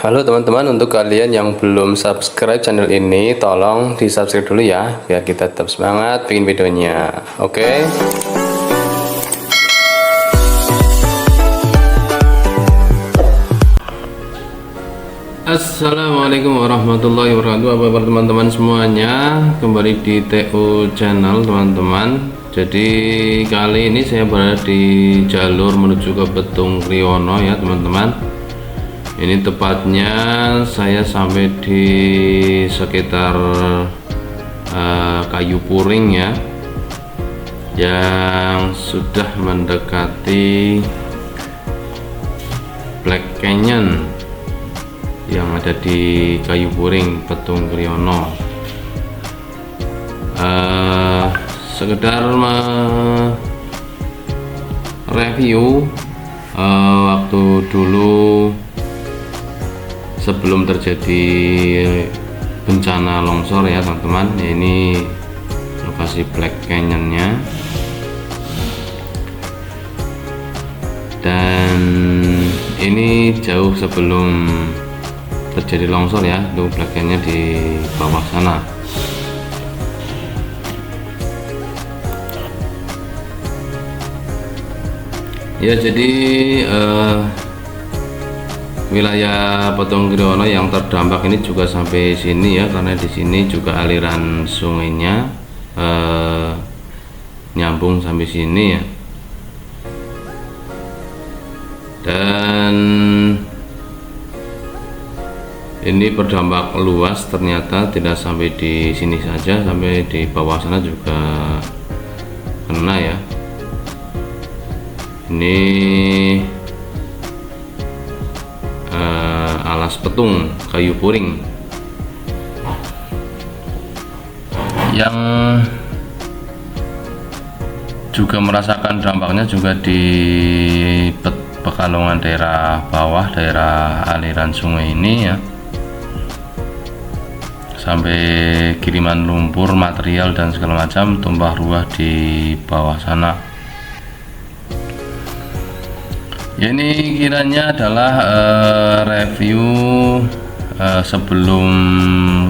Halo teman-teman, untuk kalian yang belum subscribe channel ini, tolong di subscribe dulu ya, biar kita tetap semangat bikin videonya. Oke. Assalamualaikum warahmatullahi wabarakatuh. Apa kabar teman-teman semuanya? Kembali di TU channel teman-teman. Jadi kali ini saya berada di jalur menuju ke Petung Kriono ya teman-teman. Ini tepatnya saya sampai di sekitar Kayu Puring ya, yang sudah mendekati Black Canyon yang ada di Kayu Puring Petung Kriono. Sekedar review waktu dulu sebelum terjadi bencana longsor ya teman-teman. Ini lokasi Black Canyonnya, dan ini jauh sebelum terjadi longsor ya, itu Black Canyon di bawah sana. Ya, jadi wilayah Petung Kriono yang terdampak ini juga sampai sini ya, karena di sini juga aliran sungainya nyambung sampai sini ya. Dan ini berdampak luas, ternyata tidak sampai di sini saja, sampai di bawah sana juga kena ya. Ini Alas Petung Kayu Puring yang juga merasakan dampaknya juga di Pekalongan daerah bawah, daerah aliran sungai ini ya, sampai kiriman lumpur, material dan segala macam tumpah ruah di bawah sana. Ya, ini kiranya adalah review sebelum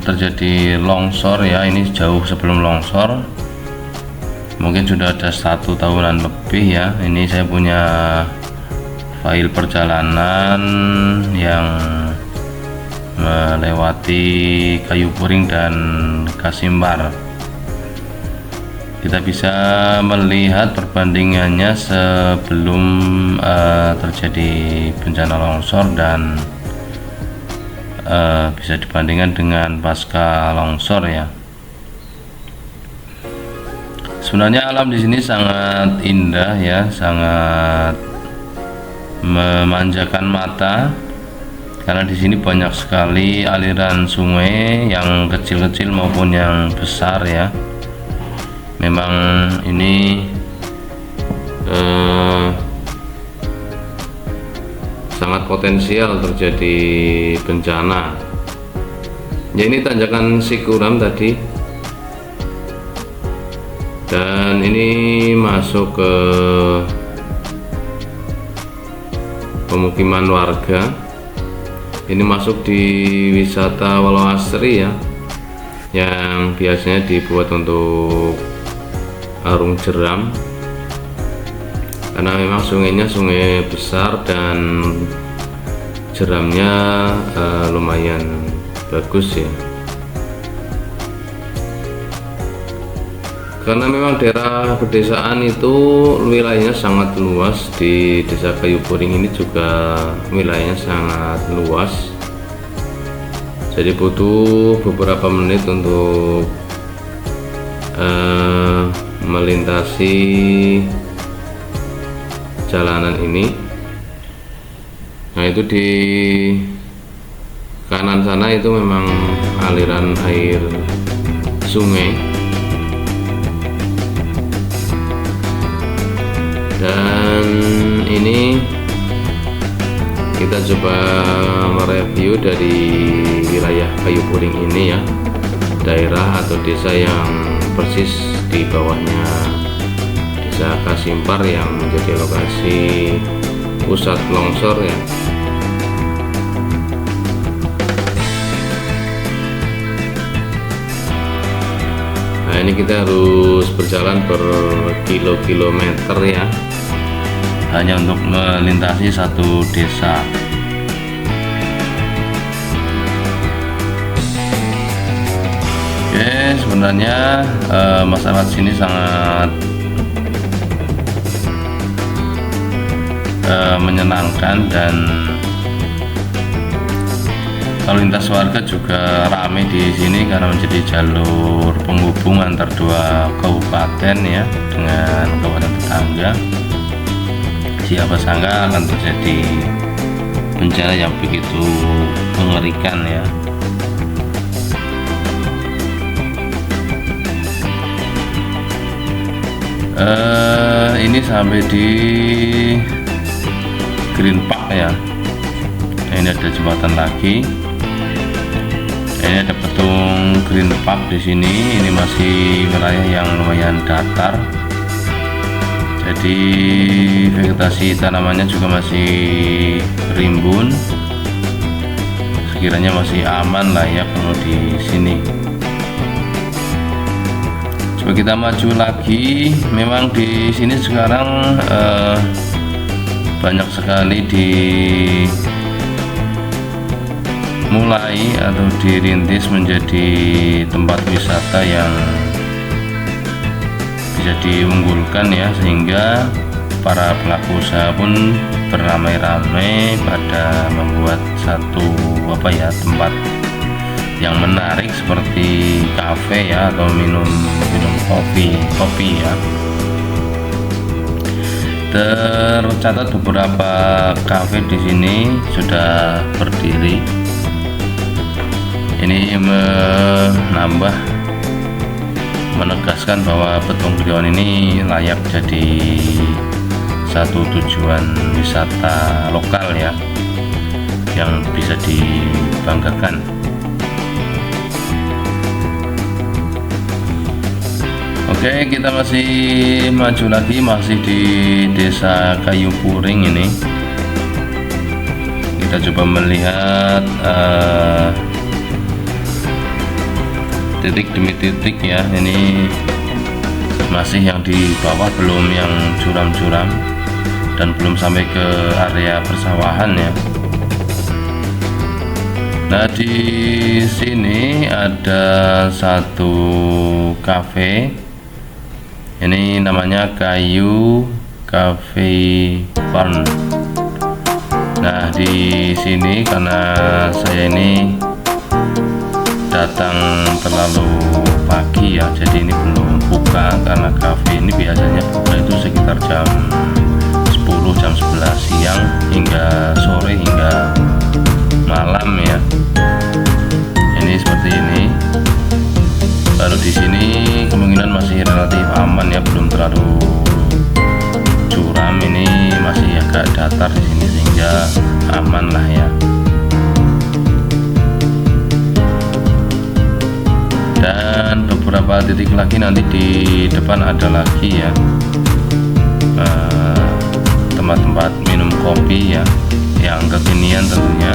terjadi longsor ya. Ini jauh sebelum longsor, mungkin sudah ada 1 tahunan lebih ya. Ini saya punya file perjalanan yang melewati Kayu Puring dan Kasimbar. Kita bisa melihat perbandingannya sebelum terjadi bencana longsor dan bisa dibandingkan dengan pasca longsor ya. Sebenarnya alam di sini sangat indah ya, sangat memanjakan mata, karena di sini banyak sekali aliran sungai yang kecil-kecil maupun yang besar ya. Memang ini sangat potensial terjadi bencana ya. Ini tanjakan Sikuram tadi, dan ini masuk ke pemukiman warga. Ini masuk di wisata Walau Asri ya, yang biasanya dibuat untuk arung jeram, karena memang sungainya sungai besar dan jeramnya lumayan bagus ya. Karena memang daerah pedesaan itu wilayahnya sangat luas. Di desa Kayu Puring ini juga wilayahnya sangat luas, jadi butuh beberapa menit untuk melintasi jalanan ini. Nah, itu di kanan sana itu memang aliran air sungai, dan ini kita coba mereview dari wilayah Kayu Puring ini ya, daerah atau desa yang persis di bawahnya Desa Kasimpar yang menjadi lokasi pusat longsor ya. makanya kita harus berjalan berkilo-kilometer ya, hanya untuk melintasi satu desa. Oke, sebenarnya masyarakat sini sangat menyenangkan, dan lalu lintas warga juga ramai di sini karena menjadi jalur penghubung antar dua kabupaten ya dengan kabupaten tetangga. Siapa sangka akan terjadi bencana yang begitu mengerikan ya. Ini sampai di Green Park ya. Ini ada jembatan lagi. Ini ada petung Green Park di sini. Ini masih wilayah yang lumayan datar. Jadi vegetasi tanamannya juga masih rimbun. Sekiranya masih aman lah ya kalau di sini. Coba kita maju lagi. Memang di sini sekarang banyak sekali mulai atau dirintis menjadi tempat wisata yang bisa diunggulkan ya, sehingga para pelaku usaha pun beramai-ramai pada membuat satu tempat yang menarik seperti kafe ya, atau minum kopi ya. Tercatat beberapa kafe di sini sudah berdiri. Ini menegaskan bahwa Petung Krion ini layak jadi satu tujuan wisata lokal ya, yang bisa dibanggakan. Oke, kita masih maju lagi, masih di Desa Kayu Puring ini. Kita coba melihat titik demi titik ya. Ini masih yang di bawah, belum yang curam-curam, dan belum sampai ke area persawahan ya. Nah, di sini ada satu kafe. Ini namanya Kayu Cafe Farm. Nah, di sini karena saya ini datang terlalu pagi ya, jadi ini belum buka, karena kafe ini biasanya buka itu sekitar jam 10, jam 11 siang hingga sore, hingga malam ya. Ini seperti ini. Kalau di sini kemungkinan masih relatif aman ya, belum terlalu curam. Ini masih agak datar di sini sehingga aman lah ya. Dan beberapa titik lagi nanti di depan ada lagi ya, tempat-tempat minum kopi ya, yang kekinian tentunya.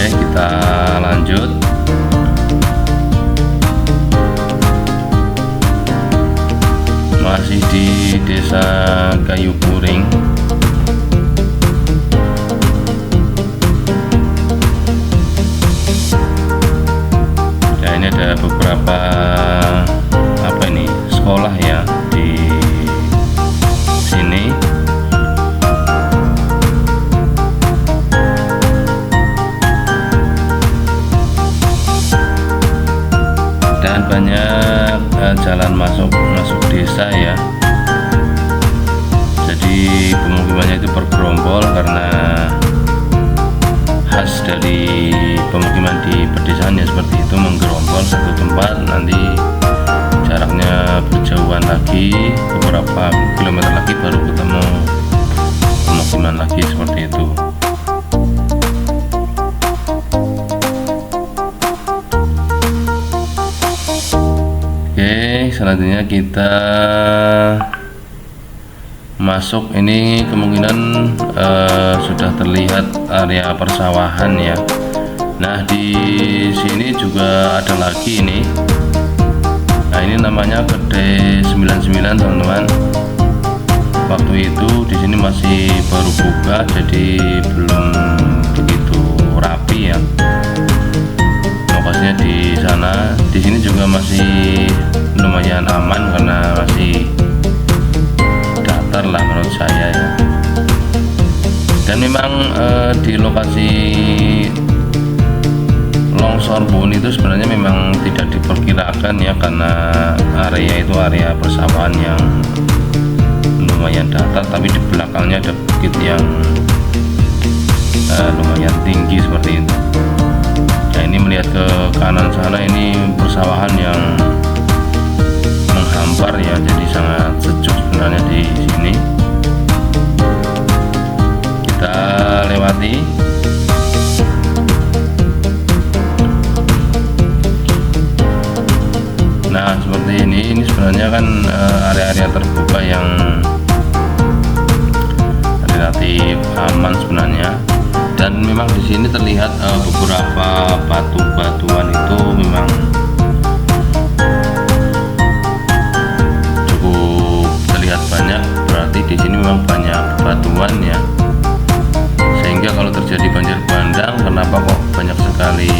Kita lanjut. Masih di Desa Kayu Puring. Ya, ini ada beberapa sekolah ya di sini. Dan banyak jalan masuk desa ya. Jadi pemukimannya itu bergerombol, karena khas dari pemukiman di pedesaan ya seperti itu, menggerombol satu tempat, nanti jaraknya berjauhan lagi, beberapa kilometer lagi baru ketemu pemukiman lagi, seperti itu. Oke, selanjutnya kita masuk ini kemungkinan sudah terlihat area persawahan ya. Nah di sini juga ada lagi ini. Nah ini namanya Gede 99 teman-teman. Waktu itu di sini masih baru buka, jadi belum begitu rapi ya. Lokasinya di sana. Di sini juga masih lumayan aman karena masih datar lah menurut saya ya. Dan memang di lokasi longsor pun itu sebenarnya memang tidak diperkirakan ya, karena area itu area persawahan yang lumayan datar, tapi di belakangnya ada bukit yang lumayan tinggi seperti itu. Nah ini melihat ke kanan sana, ini persawahan yang menghampar ya, jadi sangat sejuk sebenarnya di sini. Kita lewati. Nah seperti ini sebenarnya kan area-area terbuka yang relatif aman sebenarnya, dan memang di sini terlihat beberapa batu-batuan itu memang cukup terlihat banyak, berarti di sini memang banyak batuan ya, sehingga kalau terjadi banjir bandang, kenapa kok banyak sekali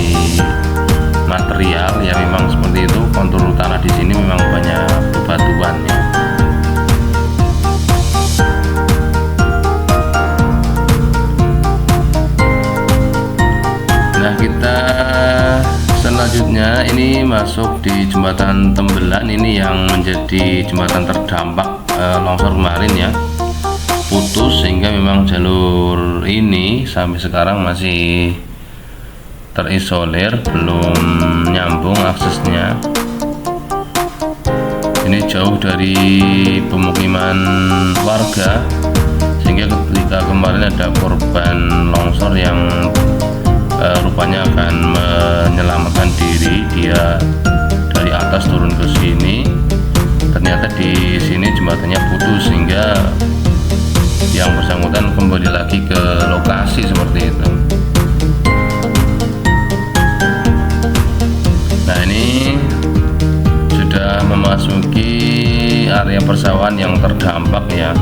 material ya, memang seperti itu. Kontur tanah di sini memang banyak bebatuan ya. Nah kita selanjutnya ini masuk di jembatan Tembelan, ini yang menjadi jembatan terdampak longsor kemarin ya, putus, sehingga memang jalur ini sampai sekarang masih terisolir, belum nyambung aksesnya. Ini jauh dari pemukiman warga, sehingga ketika kemarin ada korban longsor yang rupanya akan menyelamatkan diri, dia dari atas turun ke sini, ternyata di sini jembatannya putus, sehingga yang bersangkutan kembali lagi ke lokasi seperti itu. Nah ini sudah memasuki area persawahan yang terdampak ya,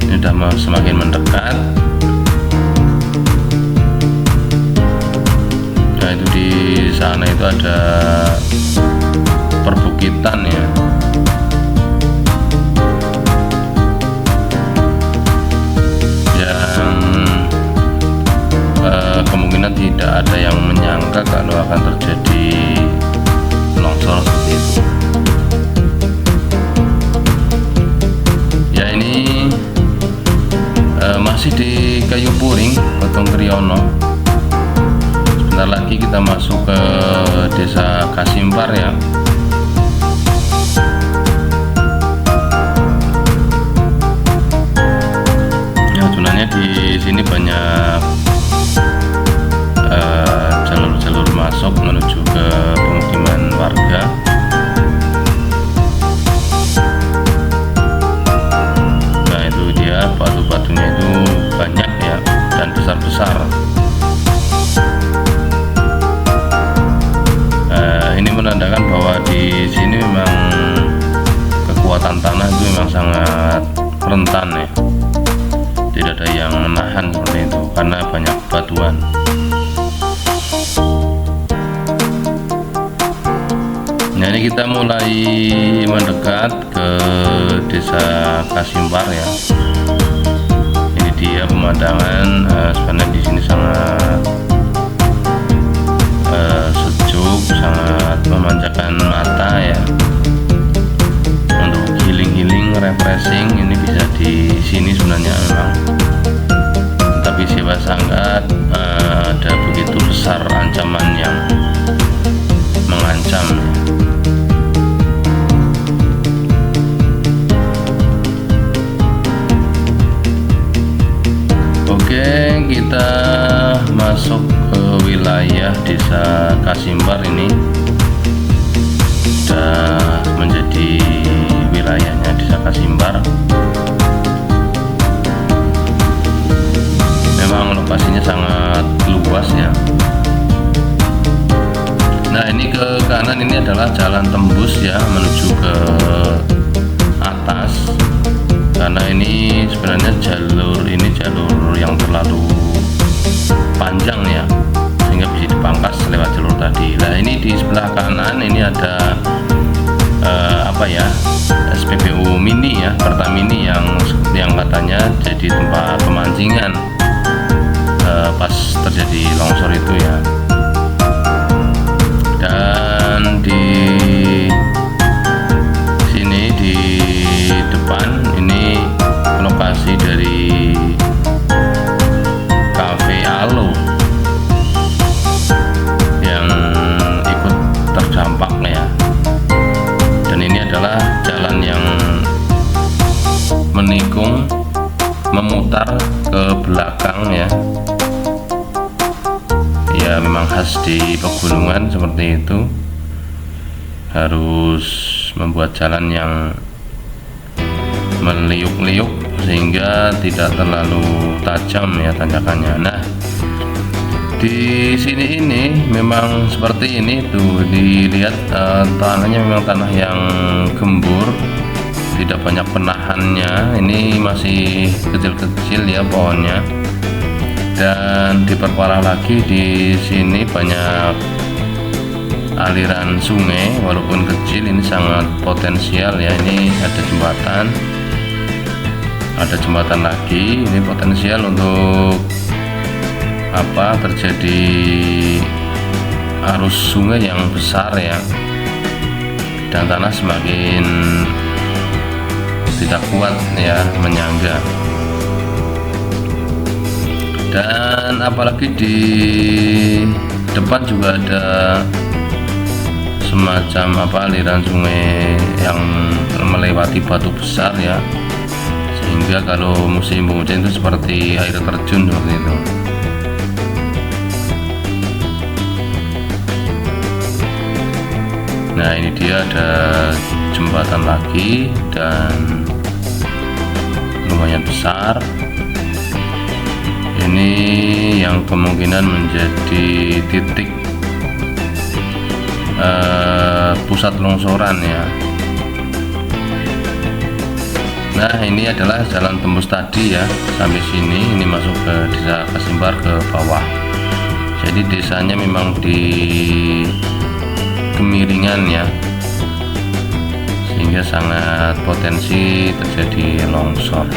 ini sudah semakin mendekat. Nah itu di sana itu ada perbukitan ya. Yang kemungkinan tidak ada yang menyangka kalau akan terjadi longsor seperti itu. Ya ini masih di Kayu Puring, Petung Kriyono. Sebentar lagi kita masuk ke Desa Kasimpar ya. Ya sebenarnya di sini banyak jalur-jalur masuk menuju ke pemukiman warga. Nah itu dia, batu-batunya itu banyak ya, dan besar-besar. Ini menandakan bahwa di sini memang kekuatan tanah itu memang sangat rentan ya, tidak ada yang menahan seperti itu karena banyak batuan. Nah ini kita mulai mendekat ke Desa Kasimpar ya. Ini dia pemandangan, sebenarnya di sini sangat sejuk, sangat memanjakan mata ya. Untuk healing, refreshing ini bisa di sini sebenarnya memang. Tapi siapa sangka ada begitu besar ancaman yang mengancam ya. Oke, kita masuk ke wilayah Desa Kasimpar. Ini sudah menjadi wilayahnya Desa Kasimbar. Memang lokasinya sangat luas ya. Nah, ini ke kanan ini adalah jalan tembus ya menuju ke atas, karena ini sebenarnya jalur ini jalur yang terlalu panjang ya, sehingga bisa dipangkas lewat jalur tadi. Nah, ini di sebelah kanan ini ada SPBU mini ya, Pertamini yang katanya jadi tempat pemancingan pas terjadi longsor itu ya. Dan di sini di depan ini lokasi dari Cafe Alo yang ikut terdampak ya. Dan ini adalah jalan yang menikung memutar ke belakang ya. Ya, memang khas di pegunungan seperti itu, harus membuat jalan yang meliuk-liuk sehingga tidak terlalu tajam ya tanjakannya. Nah, di sini ini memang seperti ini tuh, dilihat tanahnya memang tanah yang gembur, tidak banyak penahannya. Ini masih kecil-kecil ya pohonnya. Dan diperparah lagi, di sini banyak aliran sungai, walaupun kecil ini sangat potensial ya. Ini ada jembatan lagi, ini potensial untuk terjadi arus sungai yang besar ya, dan tanah semakin tidak kuat ya menyangga. Dan apalagi di depan juga ada semacam aliran sungai yang melewati batu besar ya, sehingga kalau musim hujan itu seperti air terjun seperti itu. Nah, ini dia ada jembatan lagi dan lumayan besar. Ini yang kemungkinan menjadi titik pusat longsoran ya. Nah, ini adalah jalan tembus tadi ya, sampai sini ini masuk ke desa Kasimbar ke bawah. Jadi desanya memang di kemiringan ya, sehingga sangat potensi terjadi longsor.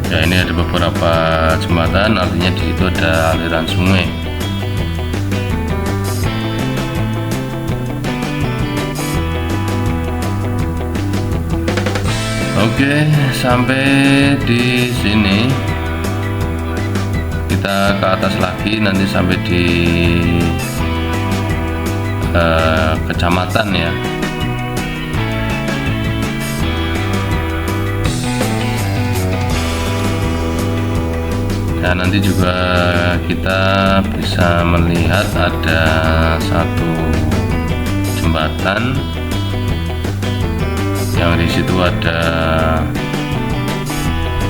Ya, ini ada beberapa jembatan, artinya di situ ada aliran sungai. Oke, sampai di sini kita ke atas lagi, nanti sampai di kecamatan ya. Nah, nanti juga kita bisa melihat ada satu jembatan yang di situ ada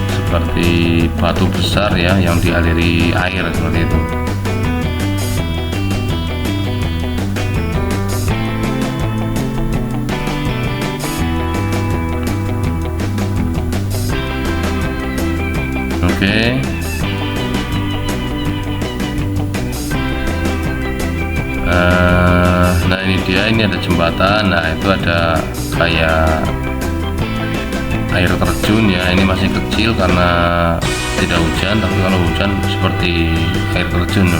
seperti batu besar ya, yang dialiri air seperti itu. Oke. Nah, ini dia, ini ada jembatan. Nah, itu ada kayak air terjun ya. Ini masih kecil karena tidak hujan, tapi kalau hujan seperti air terjun.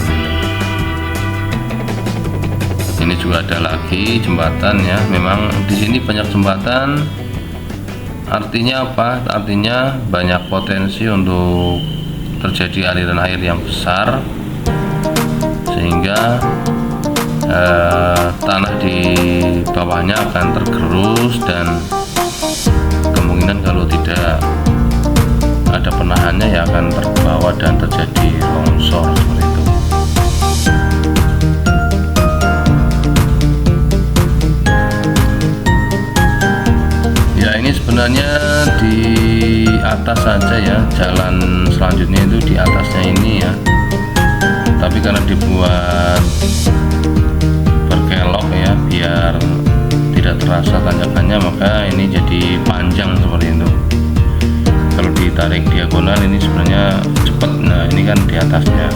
Ini juga ada lagi jembatan ya. Memang di sini banyak jembatan. Artinya apa? Artinya banyak potensi untuk terjadi aliran air yang besar, sehingga tanah di bawahnya akan tergerus, dan kemungkinan kalau tidak ada penahannya ya akan terbawa dan terjadi longsor seperti itu. sebenarnya di atas saja ya, jalan selanjutnya itu di atasnya ini ya, tapi karena dibuat berkelok ya biar tidak terasa tanjakannya, maka ini jadi panjang seperti itu. Kalau ditarik diagonal ini sebenarnya cepat. Nah ini kan di atasnya.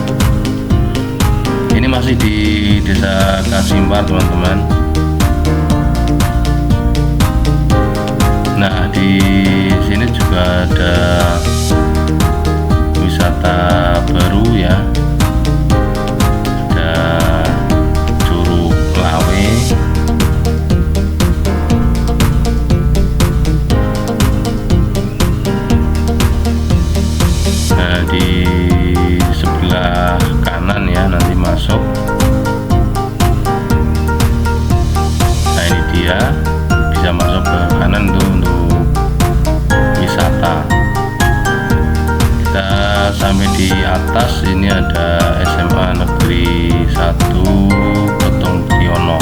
Ini masih di Desa Kasimpar teman-teman. Nah di sini juga ada wisata baru ya, ada Curug Lawe. Nah di sebelah kanan ya nanti masuk. Nah ini dia, bisa masuk ke kanan tuh untuk wisata. Kita sampai di atas ini ada SMA Negeri 1 Petung Kriono.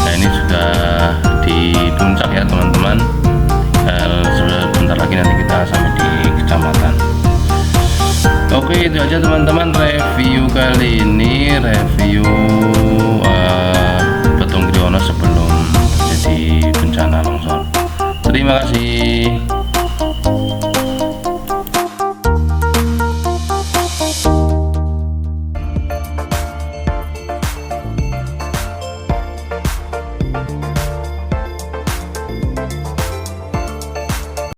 Nah ini sudah di puncak ya teman-teman, sebentar lagi nanti kita sampai di kecamatan. Oke, itu aja teman-teman review kali ini, review Petung Kriono sebelum terjadi bencana longsor. Terima kasih.